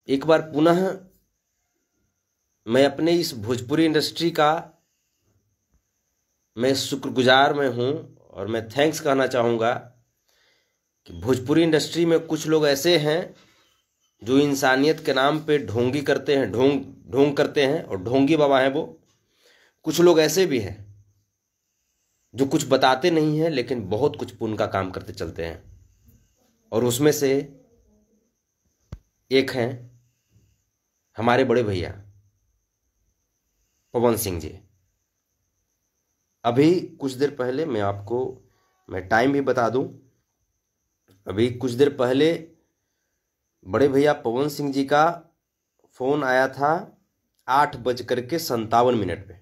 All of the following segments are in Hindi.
एक बार पुनः मैं अपने इस भोजपुरी इंडस्ट्री का मैं शुक्रगुजार में हूँ और मैं थैंक्स कहना चाहूँगा कि भोजपुरी इंडस्ट्री में कुछ लोग ऐसे हैं जो इंसानियत के नाम पे ढोंगी करते हैं, ढोंग करते हैं और ढोंगी बाबा हैं वो। कुछ लोग ऐसे भी हैं जो कुछ बताते नहीं हैं लेकिन बहुत कुछ पुण्य का काम करते चलते हैं, और उसमें से एक हैं हमारे बड़े भैया पवन सिंह जी। अभी कुछ देर पहले मैं टाइम भी बता दूं, अभी कुछ देर पहले बड़े भैया पवन सिंह जी का फ़ोन आया था 8:57 पे।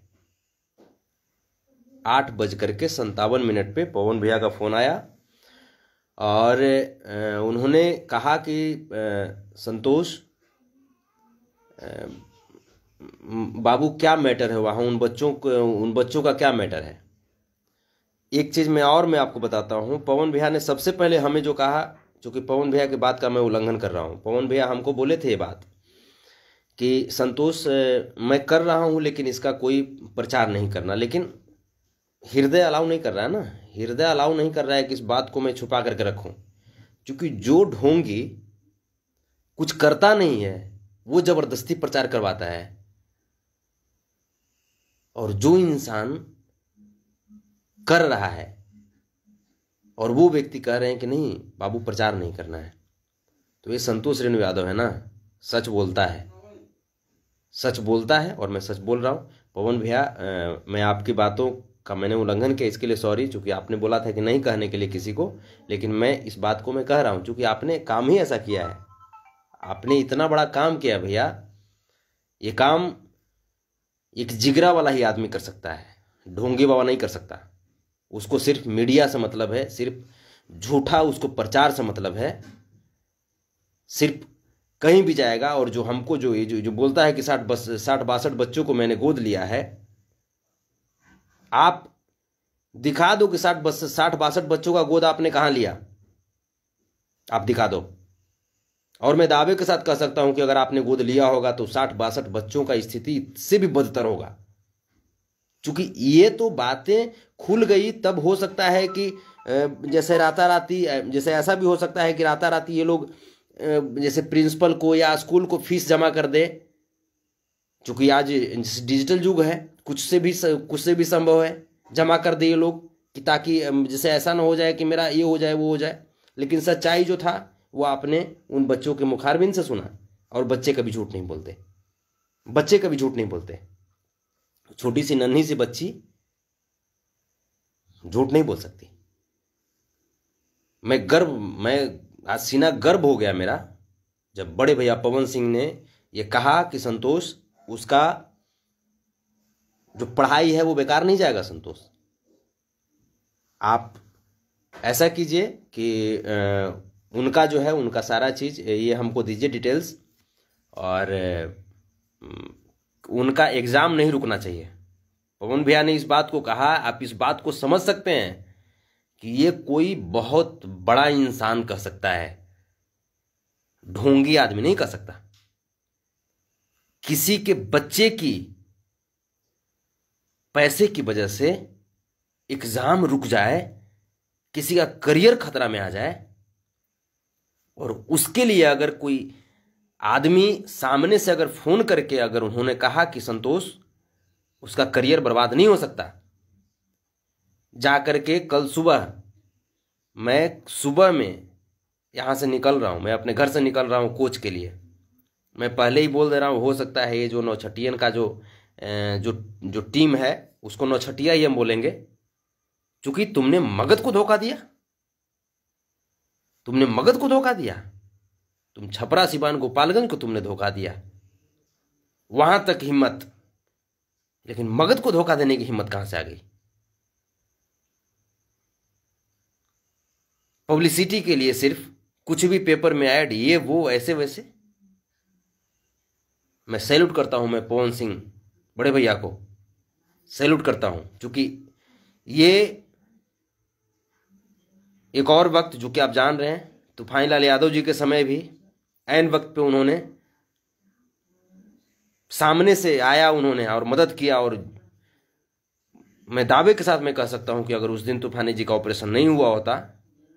8:57 पे पवन भैया का फ़ोन आया और उन्होंने कहा कि संतोष बाबू क्या मैटर है वहाँ, उन बच्चों का क्या मैटर है। एक चीज़ मैं आपको बताता हूँ। पवन भैया ने सबसे पहले हमें जो कहा, चूँकि पवन भैया की बात का मैं उल्लंघन कर रहा हूँ, पवन भैया हमको बोले थे ये बात कि संतोष मैं कर रहा हूँ लेकिन इसका कोई प्रचार नहीं करना। लेकिन हृदय अलाउ नहीं कर रहा है ना, हृदय अलाउ नहीं कर रहा है कि इस बात को मैं छुपा करके रखूँ। क्योंकि जो ढोंगी कुछ करता नहीं है वो ज़बरदस्ती प्रचार करवाता है, और जो इंसान कर रहा है और वो व्यक्ति कह रहे हैं कि नहीं बाबू प्रचार नहीं करना है, तो ये संतोष रेणु यादव है ना, सच बोलता है और मैं सच बोल रहा हूँ। पवन भैया मैं आपकी बातों का मैंने उल्लंघन किया, इसके लिए सॉरी। चूँकि आपने बोला था कि नहीं कहने के लिए किसी को, लेकिन मैं इस बात को मैं कह रहा हूँ चूँकि आपने काम ही ऐसा किया है, आपने इतना बड़ा काम किया भैया। ये काम एक जिगरा वाला ही आदमी कर सकता है, ढोंगी बाबा नहीं कर सकता। उसको सिर्फ मीडिया से मतलब है, सिर्फ झूठा उसको प्रचार से मतलब है, सिर्फ कहीं भी जाएगा और जो हमको जो बोलता है कि 60-62 बच्चों को मैंने गोद लिया है, आप दिखा दो कि 60-62 बच्चों का गोद आपने कहाँ लिया, आप दिखा दो। और मैं दावे के साथ कह सकता हूं कि अगर आपने गोद लिया होगा तो 60-62 बच्चों का स्थिति इससे भी बदतर होगा। क्योंकि ये तो बातें खुल गई तब हो सकता है कि जैसे जैसे ऐसा भी हो सकता है कि राताराती ये लोग जैसे प्रिंसिपल को या स्कूल को फीस जमा कर दे। क्योंकि आज डिजिटल युग है, कुछ से भी संभव है जमा कर दे ये लोग, कि ताकि जैसे ऐसा ना हो जाए कि मेरा ये हो जाए वो हो जाए। लेकिन सच्चाई जो था वो आपने उन बच्चों के मुखारबिंद से सुना, और बच्चे कभी झूठ नहीं बोलते। छोटी सी नन्ही सी बच्ची झूठ नहीं बोल सकती। मैं आज सीना गर्व हो गया मेरा जब बड़े भैया पवन सिंह ने ये कहा कि संतोष उसका जो पढ़ाई है वो बेकार नहीं जाएगा। संतोष आप ऐसा कीजिए कि उनका जो है उनका सारा चीज़ ये हमको दीजिए डिटेल्स, और उनका एग्ज़ाम नहीं रुकना चाहिए। पवन भैया ने इस बात को कहा, आप इस बात को समझ सकते हैं कि ये कोई बहुत बड़ा इंसान कह सकता है, ढोंगी आदमी नहीं कह सकता। किसी के बच्चे की पैसे की वजह से एग्जाम रुक जाए, किसी का करियर खतरा में आ जाए, और उसके लिए अगर कोई आदमी सामने से अगर फोन करके अगर उन्होंने कहा कि संतोष उसका करियर बर्बाद नहीं हो सकता, जा करके कल सुबह में यहाँ से निकल रहा हूँ, मैं अपने घर से निकल रहा हूँ कोच के लिए। मैं पहले ही बोल दे रहा हूँ, हो सकता है ये जो नौछटियन का जो टीम है उसको नौछटिया ही हम बोलेंगे, क्योंकि तुमने मगध को धोखा दिया, तुम छपरा सिवान गोपालगंज को तुमने धोखा दिया, वहां तक हिम्मत, लेकिन मगध को धोखा देने की हिम्मत कहां से आ गई? पब्लिसिटी के लिए सिर्फ कुछ भी पेपर में ऐड, ये वो ऐसे वैसे। मैं सैल्यूट करता हूं, मैं पवन सिंह बड़े भैया को सैल्यूट करता हूं, क्योंकि ये एक और वक्त जो कि आप जान रहे हैं, तूफानी लाल यादव जी के समय भी ऐन वक्त पे उन्होंने सामने से आया उन्होंने और मदद किया। और मैं दावे के साथ मैं कह सकता हूं कि अगर उस दिन तूफानी जी का ऑपरेशन नहीं हुआ होता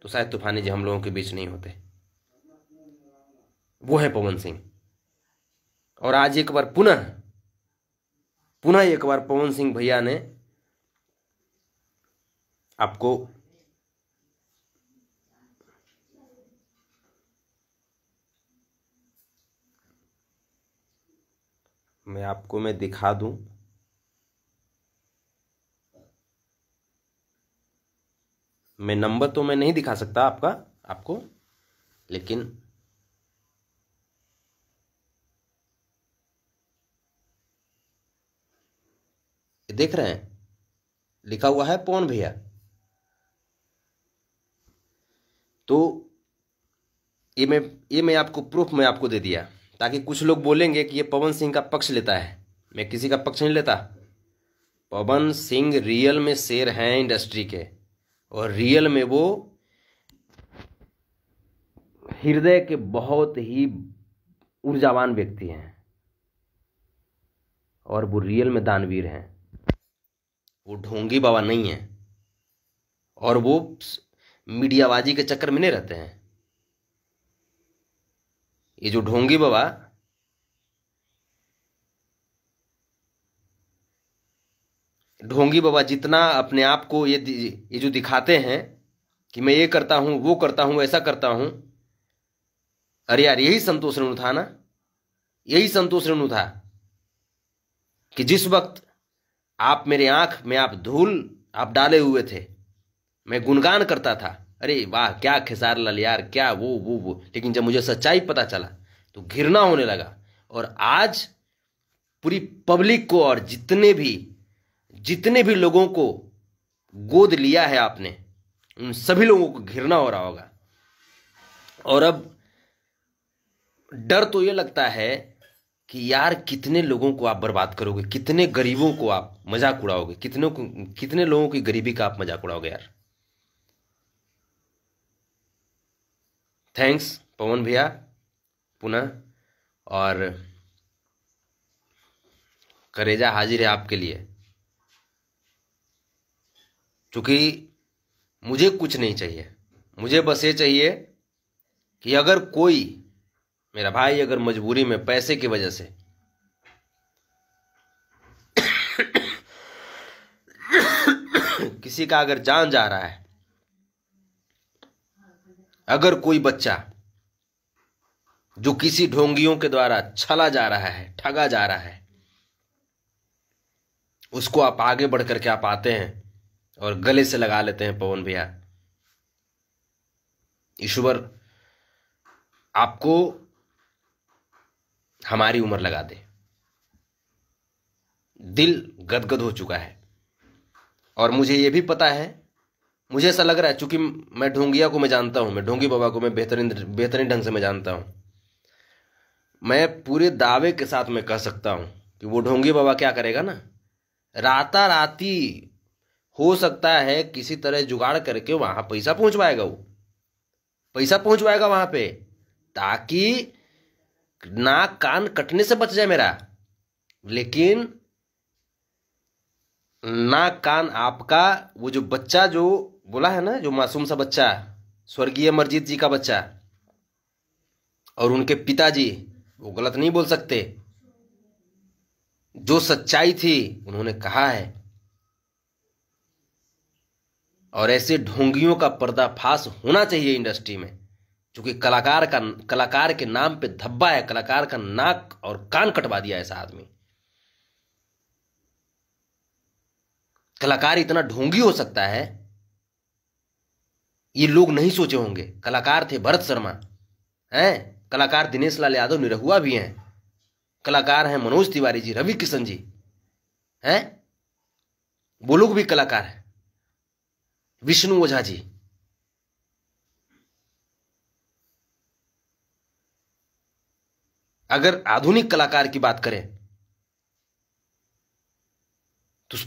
तो शायद तूफानी जी हम लोगों के बीच नहीं होते। वो है पवन सिंह। और आज एक बार पुनः एक बार पवन सिंह भैया ने आपको मैं दिखा दूं। मैं नंबर तो मैं नहीं दिखा सकता आपको, लेकिन देख रहे हैं लिखा हुआ है पवन भैया। तो ये मैं आपको प्रूफ में आपको दे दिया, ताकि कुछ लोग बोलेंगे कि ये पवन सिंह का पक्ष लेता है। मैं किसी का पक्ष नहीं लेता। पवन सिंह रियल में शेर हैं इंडस्ट्री के, और रियल में वो हृदय के बहुत ही ऊर्जावान व्यक्ति हैं, और वो रियल में दानवीर हैं। वो ढोंगी बाबा नहीं है, और वो मीडियाबाजी के चक्कर में नहीं रहते हैं। ये जो ढोंगी बाबा जितना अपने आप को ये जो दिखाते हैं कि मैं ये करता हूं, वो करता हूं, ऐसा करता हूं। अरे यार, यही संतोष रेणु था ना, यही संतोष रेणु था कि जिस वक्त आप मेरे आंख में आप डाले हुए थे, मैं गुणगान करता था, अरे वाह क्या खेसार लाल यार, क्या वो। लेकिन जब मुझे सच्चाई पता चला तो घृणा होने लगा। और आज पूरी पब्लिक को और जितने भी लोगों को गोद लिया है आपने, उन सभी लोगों को घृणा हो रहा होगा। और अब डर तो ये लगता है कि यार कितने लोगों को आप बर्बाद करोगे, कितने गरीबों को आप मजाक उड़ाओगे, कितने लोगों की गरीबी का आप मजाक उड़ाओगे यार। थैंक्स पवन भैया पुनः, और करेजा हाजिर है आपके लिए। क्योंकि मुझे कुछ नहीं चाहिए, मुझे बस ये चाहिए कि अगर कोई मेरा भाई अगर मजबूरी में पैसे की वजह से किसी का अगर जान जा रहा है, अगर कोई बच्चा जो किसी ढोंगियों के द्वारा छला जा रहा है, ठगा जा रहा है, उसको आप आगे बढ़ करके आप आते हैं और गले से लगा लेते हैं पवन भैया। ईश्वर आपको हमारी उम्र लगा दे। दिल गदगद हो चुका है। और मुझे यह भी पता है, मुझे ऐसा लग रहा है, चूंकि मैं ढोंगिया को मैं जानता हूं, मैं ढोंगी बाबा को मैं बेहतरीन ढंग से मैं जानता हूं। मैं पूरे दावे के साथ मैं कह सकता हूं कि वो ढोंगी बाबा क्या करेगा ना, राताराती हो सकता है किसी तरह जुगाड़ करके वहां पैसा पहुंचवाएगा। वो पैसा पहुंचवाएगा वहां पे, ताकि नाक कान कटने से बच जाए मेरा। लेकिन नाक कान आपका, वो जो बच्चा जो बोला है ना, जो मासूम सा बच्चा, स्वर्गीय अमरजीत जी का बच्चा, और उनके पिताजी, वो गलत नहीं बोल सकते। जो सच्चाई थी उन्होंने कहा है। और ऐसे ढोंगियों का पर्दाफाश होना चाहिए इंडस्ट्री में, क्योंकि कलाकार के नाम पे धब्बा है। कलाकार का नाक और कान कटवा दिया ऐसा आदमी। कलाकार इतना ढोंगी हो सकता है, ये लोग नहीं सोचे होंगे। कलाकार थे भरत शर्मा, हैं कलाकार दिनेश लाल यादव निरहुआ भी हैं, कलाकार हैं मनोज तिवारी जी, रवि किशन जी, हैं वो लोग भी कलाकार हैं, विष्णु ओझा जी। अगर आधुनिक कलाकार की बात करें तो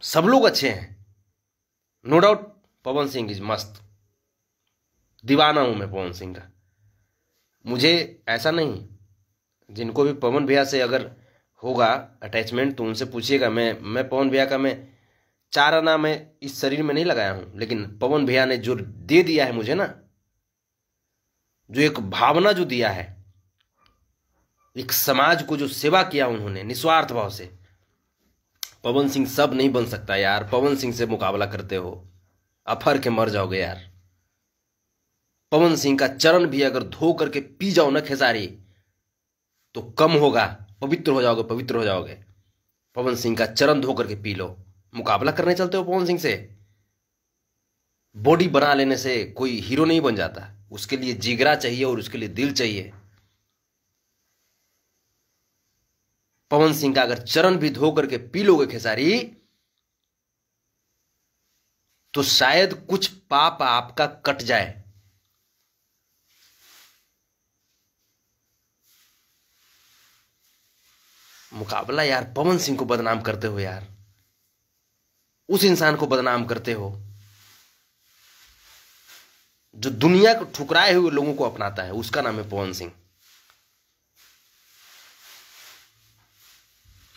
सब लोग अच्छे हैं, no doubt. Pawan Singh is मस्त, दीवाना हूं मैं पवन सिंह का। मुझे ऐसा नहीं, जिनको भी पवन भैया से अगर होगा अटैचमेंट तो उनसे पूछिएगा। मैं पवन भैया का मैं 4 आना मैं इस शरीर में नहीं लगाया हूं, लेकिन पवन भैया ने जो दे दिया है मुझे ना, जो एक भावना जो दिया है, एक समाज को जो सेवा किया उन्होंने निस्वार्थ भाव से, पवन सिंह सब नहीं बन सकता यार। पवन सिंह से मुकाबला करते हो अफर के मर जाओगे यार। पवन सिंह का चरण भी अगर धो करके पी जाओ ना खेसारी तो कम होगा, पवित्र हो जाओगे, पवित्र हो जाओगे। पवन सिंह का चरण धो करके पी लो। मुकाबला करने चलते हो पवन सिंह से। बॉडी बना लेने से कोई हीरो नहीं बन जाता, उसके लिए जिगरा चाहिए और उसके लिए दिल चाहिए। पवन सिंह का अगर चरण भी धो करके पी लोगे खेसारी तो शायद कुछ पाप आपका कट जाए। मुकाबला यार, पवन सिंह को बदनाम करते हो यार, उस इंसान को बदनाम करते हो जो दुनिया को ठुकराए हुए लोगों को अपनाता है, उसका नाम है पवन सिंह।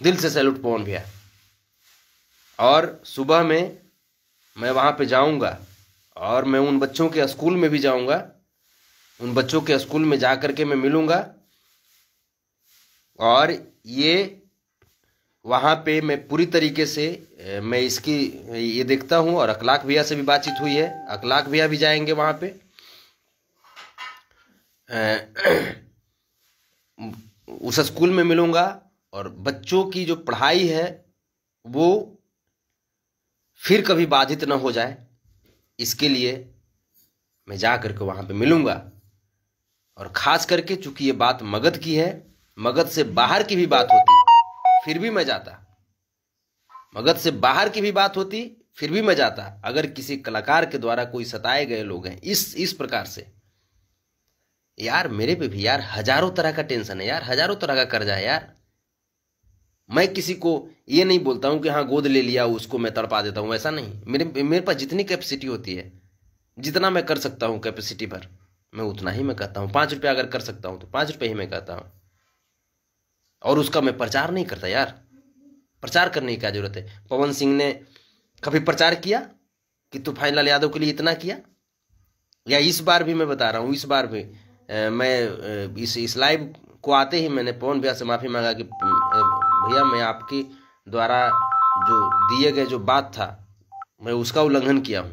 दिल से सैल्यूट पवन भैया। और सुबह में मैं वहां पे जाऊंगा और मैं उन बच्चों के स्कूल में भी जाऊंगा, उन बच्चों के स्कूल में जाकर के मैं मिलूंगा और ये वहाँ पे मैं पूरी तरीके से मैं इसकी ये देखता हूँ। और अखलाक भैया से भी बातचीत हुई है, अखलाक भैया भी जाएंगे वहाँ पे। उस स्कूल में मिलूंगा और बच्चों की जो पढ़ाई है वो फिर कभी बाधित न हो जाए, इसके लिए मैं जा करके वहाँ पे मिलूंगा। और ख़ास करके चूंकि ये बात मगध की है, मगध से बाहर की भी बात होती फिर भी मैं जाता, मगध से बाहर की भी बात होती फिर भी मैं जाता। अगर किसी कलाकार के द्वारा कोई सताए गए लोग हैं इस प्रकार से, यार मेरे पे भी यार हजारों तरह का टेंशन है यार, हजारों तरह का कर्जा है यार। मैं किसी को ये नहीं बोलता हूं कि हाँ गोद ले लिया उसको मैं तड़पा देता हूं, ऐसा नहीं। मेरे पास जितनी कैपेसिटी होती है, जितना मैं कर सकता हूं कैपेसिटी पर, मैं उतना ही मैं कहता हूं। 5 रुपया अगर कर सकता हूं तो 5 रुपये ही मैं कहता हूं। और उसका मैं प्रचार नहीं करता यार, प्रचार करने की क्या जरूरत है। पवन सिंह ने कभी प्रचार किया कि तूफान यादव के लिए इतना किया? या इस बार भी मैं बता रहा हूँ, इस बार भी मैं इस लाइव को आते ही मैंने पवन भैया से माफ़ी मांगा कि भैया मैं आपके द्वारा जो दिए गए जो बात था मैं उसका उल्लंघन किया हूँ।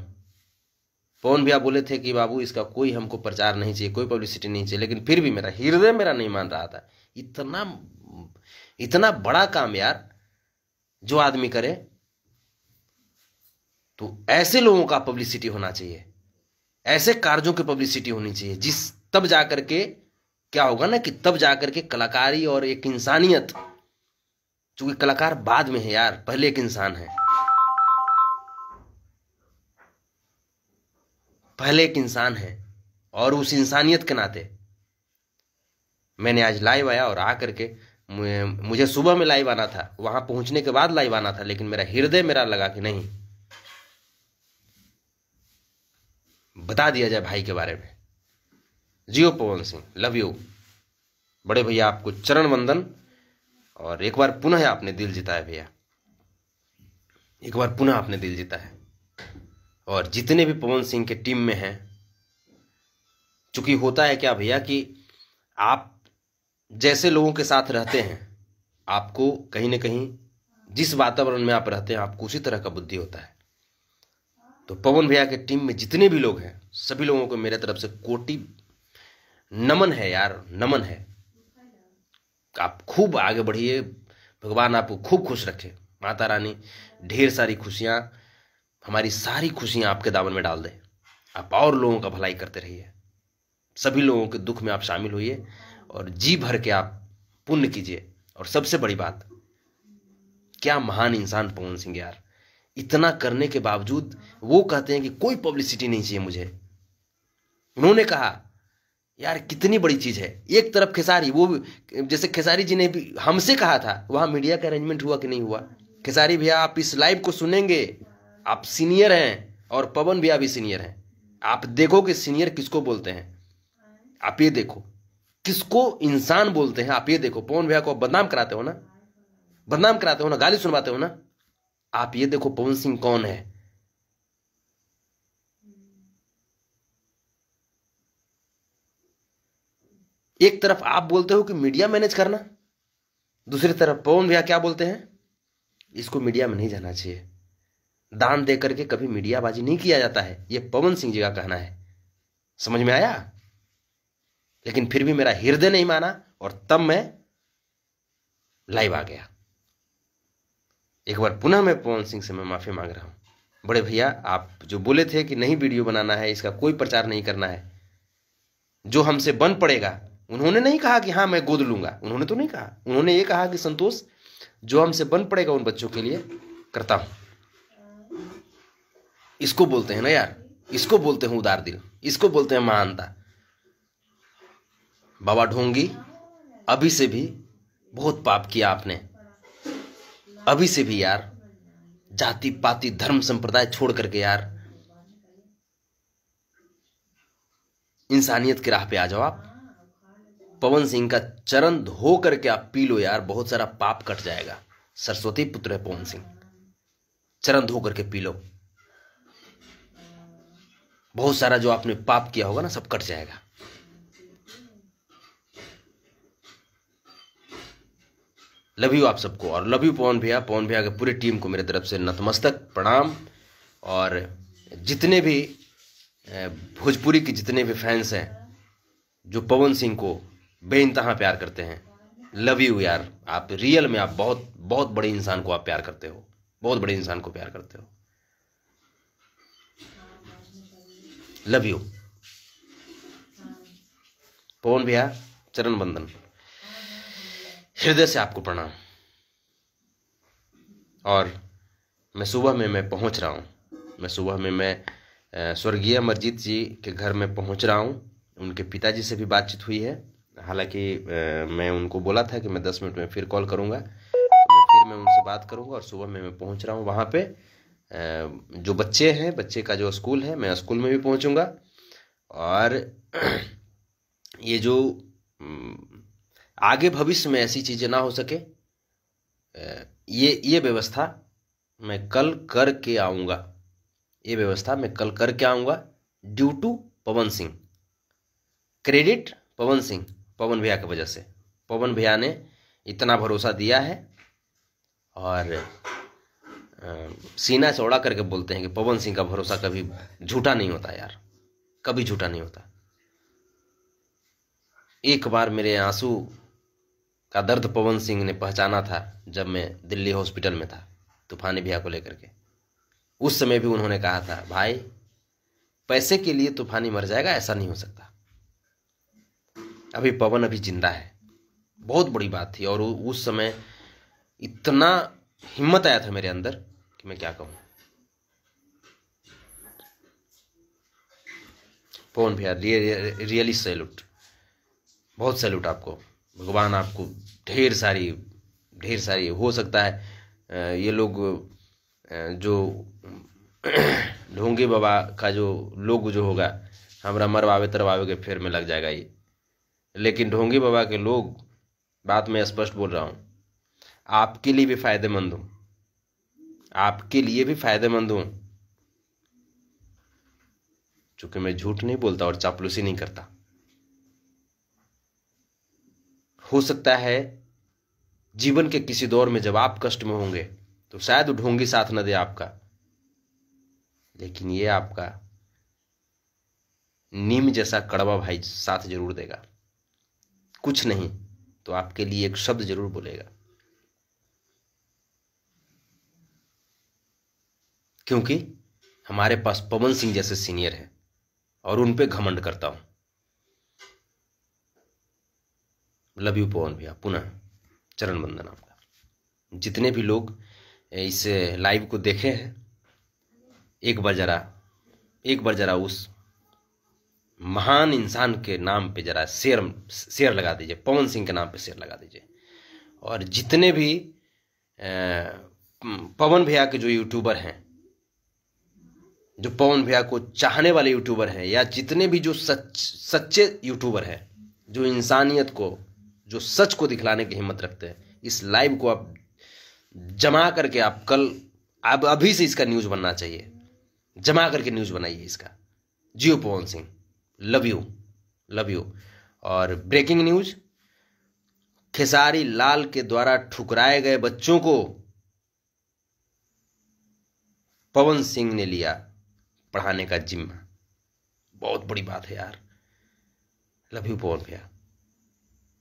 पवन भैया बोले थे कि बाबू इसका कोई हमको प्रचार नहीं चाहिए, कोई पब्लिसिटी नहीं चाहिए, लेकिन फिर भी मेरा हृदय मेरा नहीं मान रहा था। इतना बड़ा काम यार जो आदमी करे तो ऐसे लोगों का पब्लिसिटी होना चाहिए, ऐसे कार्यों की पब्लिसिटी होनी चाहिए, जिस तब जाकर के क्या होगा ना कि तब जाकर के कलाकारी और एक इंसानियत, चूंकि कलाकार बाद में है यार, पहले एक इंसान है, पहले एक इंसान है। और उस इंसानियत के नाते मैंने आज लाइव आया और आकर के मुझे सुबह में लाइव आना था, वहां पहुंचने के बाद लाइव आना था, लेकिन मेरा हृदय मेरा लगा कि नहीं बता दिया जाए भाई के बारे में। जियो पवन सिंह, लव यू बड़े भैया, आपको चरण वंदन। और एक बार पुनः आपने दिल जीता है भैया, एक बार पुनः आपने दिल जीता है। और जितने भी पवन सिंह के टीम में हैं, चूंकि होता है क्या भैया कि आप जैसे लोगों के साथ रहते हैं, आपको कहीं ना कहीं जिस वातावरण में आप रहते हैं आपको उसी तरह का बुद्धि होता है। तो पवन भैया के टीम में जितने भी लोग हैं सभी लोगों को मेरे तरफ से कोटि नमन है यार, नमन है। आप खूब आगे बढ़िए, भगवान आपको खूब खुश रखे, माता रानी ढेर सारी खुशियां, हमारी सारी खुशियां आपके दामन में डाल दे। आप और लोगों का भलाई करते रहिए, सभी लोगों के दुख में आप शामिल होइए और जी भर के आप पुण्य कीजिए। और सबसे बड़ी बात, क्या महान इंसान पवन सिंह यार, इतना करने के बावजूद वो कहते हैं कि कोई पब्लिसिटी नहीं चाहिए मुझे। उन्होंने कहा यार कितनी बड़ी चीज है। एक तरफ खेसारी, वो जैसे खेसारी जी ने भी हमसे कहा था, वहां मीडिया का अरेंजमेंट हुआ कि नहीं हुआ? खेसारी भैया आप इस लाइव को सुनेंगे, आप सीनियर हैं और पवन भैया भी सीनियर हैं, आप देखो कि सीनियर किसको बोलते हैं, आप ये देखो किसको इंसान बोलते हैं, आप ये देखो। पवन भैया को बदनाम कराते हो ना, बदनाम कराते हो ना, गाली सुनवाते हो ना। आप ये देखो पवन सिंह कौन है। एक तरफ आप बोलते हो कि मीडिया मैनेज करना, दूसरी तरफ पवन भैया क्या बोलते हैं, इसको मीडिया में नहीं जाना चाहिए, दान दे करके कभी मीडियाबाजी नहीं किया जाता है। ये पवन सिंह जी का कहना है। समझ में आया? लेकिन फिर भी मेरा हृदय नहीं माना और तब मैं लाइव आ गया। एक बार पुनः मैं पवन सिंह से मैं माफी मांग रहा हूं। बड़े भैया, आप जो बोले थे कि नहीं वीडियो बनाना है, इसका कोई प्रचार नहीं करना है, जो हमसे बन पड़ेगा, उन्होंने नहीं कहा कि हाँ मैं गोद लूंगा, उन्होंने तो नहीं कहा। उन्होंने ये कहा कि संतोष, जो हमसे बन पड़ेगा उन बच्चों के लिए करता हूं। इसको बोलते हैं ना यार, इसको बोलते हैं उदार दिल, इसको बोलते हैं महानता। बाबा ढोंगी, अभी से भी बहुत पाप किया आपने। अभी से भी यार जाति पाति धर्म संप्रदाय छोड़ करके यार इंसानियत की राह पे आ जाओ आप। पवन सिंह का चरण धो करके आप पी लो यार, बहुत सारा पाप कट जाएगा। सरस्वती पुत्र है पवन सिंह, चरण धो करके पी लो, बहुत सारा जो आपने पाप किया होगा ना सब कट जाएगा। लव यू आप सबको, और लव यू पवन भैया। पवन भैया के पूरी टीम को मेरे तरफ से नतमस्तक प्रणाम। और जितने भी भोजपुरी के जितने भी फैंस हैं जो पवन सिंह को बेइंतहा प्यार करते हैं, लव यू यार। आप रियल में आप बहुत बहुत बड़े इंसान को आप प्यार करते हो, बहुत बड़े इंसान को प्यार करते हो। लव यू पवन भैया, चरण बंदन, हृदय से आपको प्रणाम। और मैं सुबह में मैं पहुंच रहा हूं, मैं सुबह में मैं स्वर्गीय अमरजीत जी के घर में पहुंच रहा हूं। उनके पिताजी से भी बातचीत हुई है, हालांकि मैं उनको बोला था कि मैं 10 मिनट में फिर कॉल करूंगा, तो मैं उनसे बात करूंगा। और सुबह में मैं पहुंच रहा हूं वहां पे, जो बच्चे हैं, बच्चे का जो स्कूल है, मैं स्कूल में भी पहुंचूंगा। और ये जो आगे भविष्य में ऐसी चीजें ना हो सके, ये व्यवस्था मैं कल करके आऊंगा, ये व्यवस्था मैं कल करके आऊंगा। Due to Pawan Singh, credit Pawan Singh, Pawan भैया की वजह से। पवन भैया ने इतना भरोसा दिया है। और सीना चौड़ा करके बोलते हैं कि पवन सिंह का भरोसा कभी झूठा नहीं होता यार, कभी झूठा नहीं होता। एक बार मेरे आंसू का दर्द पवन सिंह ने पहचाना था जब मैं दिल्ली हॉस्पिटल में था तूफानी भैया को लेकर के। उस समय भी उन्होंने कहा था, भाई पैसे के लिए तूफानी मर जाएगा, ऐसा नहीं हो सकता। अभी पवन अभी जिंदा है, बहुत बड़ी बात थी। और उस समय इतना हिम्मत आया था मेरे अंदर कि मैं क्या कहूं। पवन भैया रियली सैल्यूट, बहुत सैल्यूट आपको। भगवान आपको ढेर सारी हो सकता है ये लोग जो ढोंगे बाबा का जो लोग जो होगा, हमरा मरवावे तरवावे के फेर में लग जाएगा ये। लेकिन ढोंगे बाबा के लोग, बात मैं स्पष्ट बोल रहा हूं, आपके लिए भी फायदेमंद हूं, आपके लिए भी फायदेमंद हूं। चूंकि मैं झूठ नहीं बोलता और चापलूसी नहीं करता। हो सकता है जीवन के किसी दौर में जब आप कष्ट में होंगे तो शायद ढोंगी साथ न दे आपका, लेकिन ये आपका नीम जैसा कड़वा भाई साथ जरूर देगा। कुछ नहीं तो आपके लिए एक शब्द जरूर बोलेगा, क्योंकि हमारे पास पवन सिंह जैसे सीनियर हैं और उन पे घमंड करता हूं। लव यू पवन भैया, पुनः चरण बंदन आपका। जितने भी लोग इस लाइव को देखे हैं, एक बार जरा उस महान इंसान के नाम पे जरा शेयर लगा दीजिए, पवन सिंह के नाम पे शेयर लगा दीजिए। और जितने भी पवन भैया के जो यूट्यूबर हैं, जो पवन भैया को चाहने वाले यूट्यूबर हैं, या जितने भी जो सच्चे यूट्यूबर हैं, जो इंसानियत को, जो सच को दिखलाने की हिम्मत रखते हैं, इस लाइव को आप जमा करके आप कल, अब अभी से इसका न्यूज बनना चाहिए, जमा करके न्यूज बनाइए इसका। जियो Pawan Singh, love you, love you. और ब्रेकिंग न्यूज, खेसारी लाल के द्वारा ठुकराए गए बच्चों को पवन सिंह ने लिया पढ़ाने का जिम्मा। बहुत बड़ी बात है यार, लव यू पवन भैया।